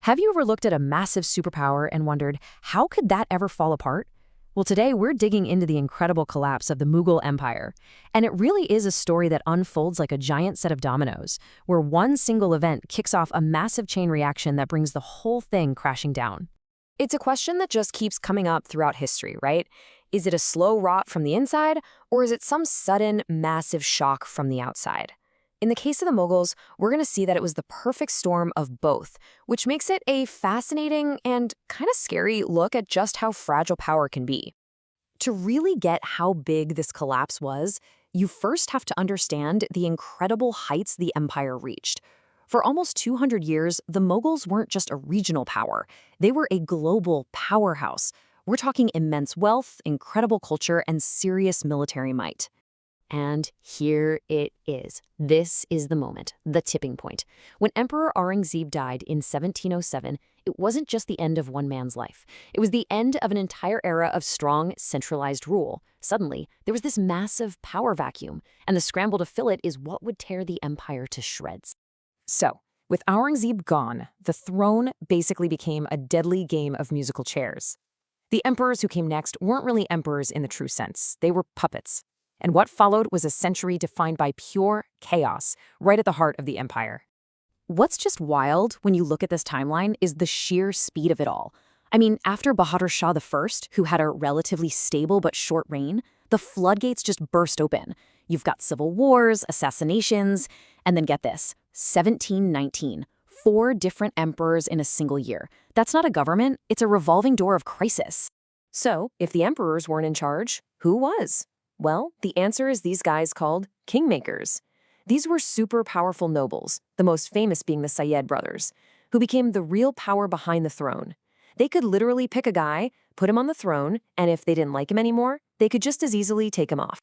Have you ever looked at a massive superpower and wondered, how could that ever fall apart? Well, today we're digging into the incredible collapse of the Mughal Empire. And it really is a story that unfolds like a giant set of dominoes, where one single event kicks off a massive chain reaction that brings the whole thing crashing down. It's a question that just keeps coming up throughout history, right? Is it a slow rot from the inside, or is it some sudden, massive shock from the outside? In the case of the Mughals, we're going to see that it was the perfect storm of both, which makes it a fascinating and kind of scary look at just how fragile power can be. To really get how big this collapse was, you first have to understand the incredible heights the empire reached. For almost 200 years, the Mughals weren't just a regional power. They were a global powerhouse. We're talking immense wealth, incredible culture, and serious military might. And here it is. This is the moment, the tipping point. When Emperor Aurangzeb died in 1707, it wasn't just the end of one man's life. It was the end of an entire era of strong, centralized rule. Suddenly, there was this massive power vacuum, and the scramble to fill it is what would tear the empire to shreds. So, with Aurangzeb gone, the throne basically became a deadly game of musical chairs. The emperors who came next weren't really emperors in the true sense. They were puppets. And what followed was a century defined by pure chaos, right at the heart of the empire. What's just wild when you look at this timeline is the sheer speed of it all. I mean, after Bahadur Shah Zafar, who had a relatively stable but short reign, the floodgates just burst open. You've got civil wars, assassinations, and then get this, 1719. 4 different emperors in a single year. That's not a government, it's a revolving door of crisis. So, if the emperors weren't in charge, who was? Well, the answer is these guys called kingmakers. These were super powerful nobles, the most famous being the Syed brothers, who became the real power behind the throne. They could literally pick a guy, put him on the throne, and if they didn't like him anymore, they could just as easily take him off.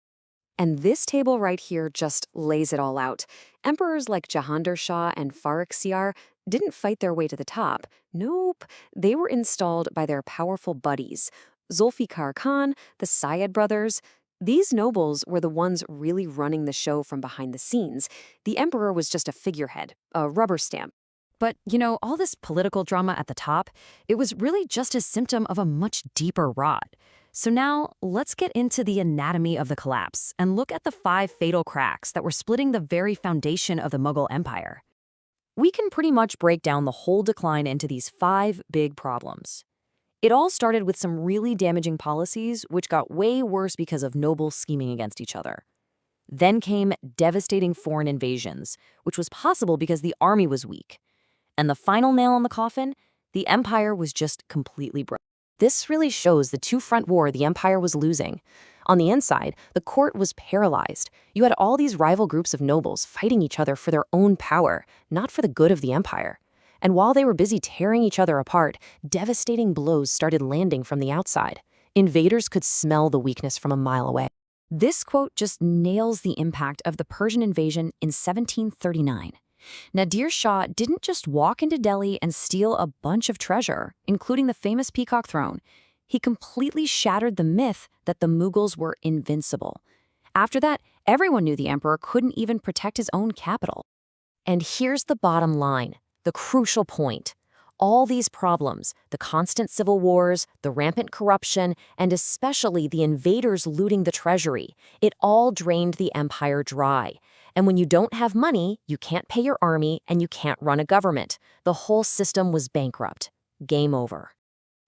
And this table right here just lays it all out. Emperors like Jahangir Shah and Farrukhsiyar didn't fight their way to the top. Nope, they were installed by their powerful buddies. Zulfikar Khan, the Syed brothers. These nobles were the ones really running the show from behind the scenes. The emperor was just a figurehead, a rubber stamp. But, all this political drama at the top, it was really just a symptom of a much deeper rot. So now, let's get into the anatomy of the collapse and look at the 5 fatal cracks that were splitting the very foundation of the Mughal Empire. We can pretty much break down the whole decline into these 5 big problems. It all started with some really damaging policies, which got way worse because of nobles scheming against each other. Then came devastating foreign invasions, which was possible because the army was weak. And the final nail in the coffin, the empire was just completely broken. This really shows the two-front war the empire was losing. On the inside, the court was paralyzed. You had all these rival groups of nobles fighting each other for their own power, not for the good of the empire. And while they were busy tearing each other apart, devastating blows started landing from the outside. Invaders could smell the weakness from a mile away. This quote just nails the impact of the Persian invasion in 1739. Nadir Shah didn't just walk into Delhi and steal a bunch of treasure, including the famous peacock throne. He completely shattered the myth that the Mughals were invincible. After that, everyone knew the emperor couldn't even protect his own capital. And here's the bottom line. The crucial point. All these problems, the constant civil wars, the rampant corruption, and especially the invaders looting the treasury, it all drained the empire dry. And when you don't have money, you can't pay your army and you can't run a government. The whole system was bankrupt. Game over.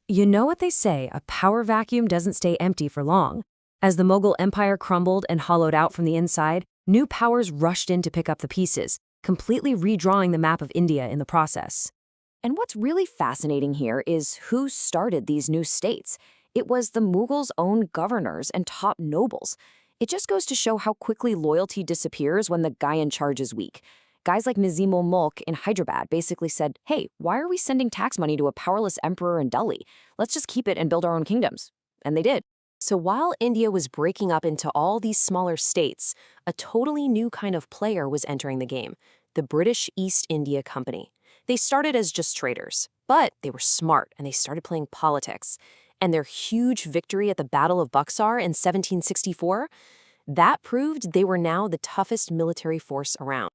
You know what they say, a power vacuum doesn't stay empty for long. As the Mughal Empire crumbled and hollowed out from the inside, new powers rushed in to pick up the pieces, completely redrawing the map of India in the process. And what's really fascinating here is who started these new states. It was the Mughals' own governors and top nobles. It just goes to show how quickly loyalty disappears when the guy in charge is weak. Guys like Nizam-ul-Mulk in Hyderabad basically said, hey, why are we sending tax money to a powerless emperor in Delhi? Let's just keep it and build our own kingdoms. And they did. So while India was breaking up into all these smaller states, a totally new kind of player was entering the game, the British East India Company. They started as just traders, but they were smart and they started playing politics. And their huge victory at the Battle of Buxar in 1764, that proved they were now the toughest military force around.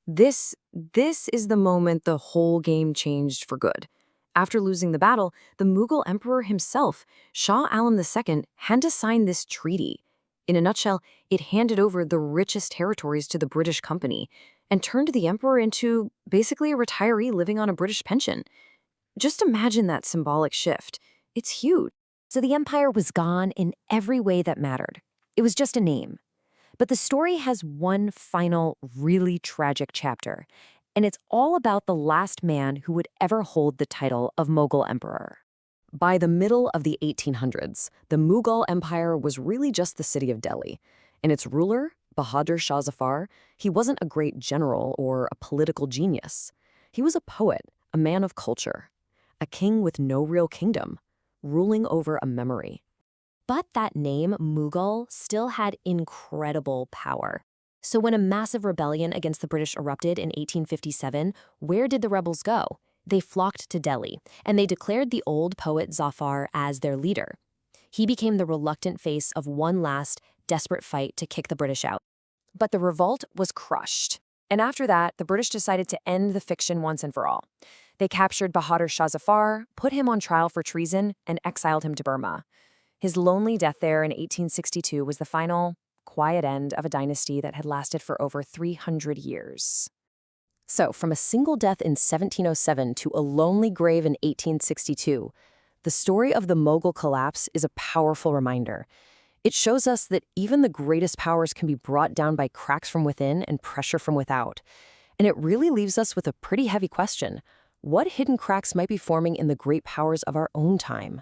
This is the moment the whole game changed for good. After losing the battle, the Mughal emperor himself, Shah Alam II, had to sign this treaty. In a nutshell, it handed over the richest territories to the British company and turned the emperor into basically a retiree living on a British pension. Just imagine that symbolic shift. It's huge. So the empire was gone in every way that mattered. It was just a name. But the story has one final, really tragic chapter, and it's all about the last man who would ever hold the title of Mughal emperor. By the middle of the 1800s, the Mughal Empire was really just the city of Delhi. And its ruler, Bahadur Shah Zafar, he wasn't a great general or a political genius. He was a poet, a man of culture, a king with no real kingdom, ruling over a memory. But that name, Mughal, still had incredible power. So when a massive rebellion against the British erupted in 1857, where did the rebels go? They flocked to Delhi, and they declared the old poet Zafar as their leader. He became the reluctant face of one last, desperate fight to kick the British out. But the revolt was crushed. And after that, the British decided to end the fiction once and for all. They captured Bahadur Shah Zafar, put him on trial for treason, and exiled him to Burma. His lonely death there in 1862 was the final, quiet end of a dynasty that had lasted for over 300 years. So, from a single death in 1707 to a lonely grave in 1862, the story of the Mughal collapse is a powerful reminder. It shows us that even the greatest powers can be brought down by cracks from within and pressure from without. And it really leaves us with a pretty heavy question. What hidden cracks might be forming in the great powers of our own time?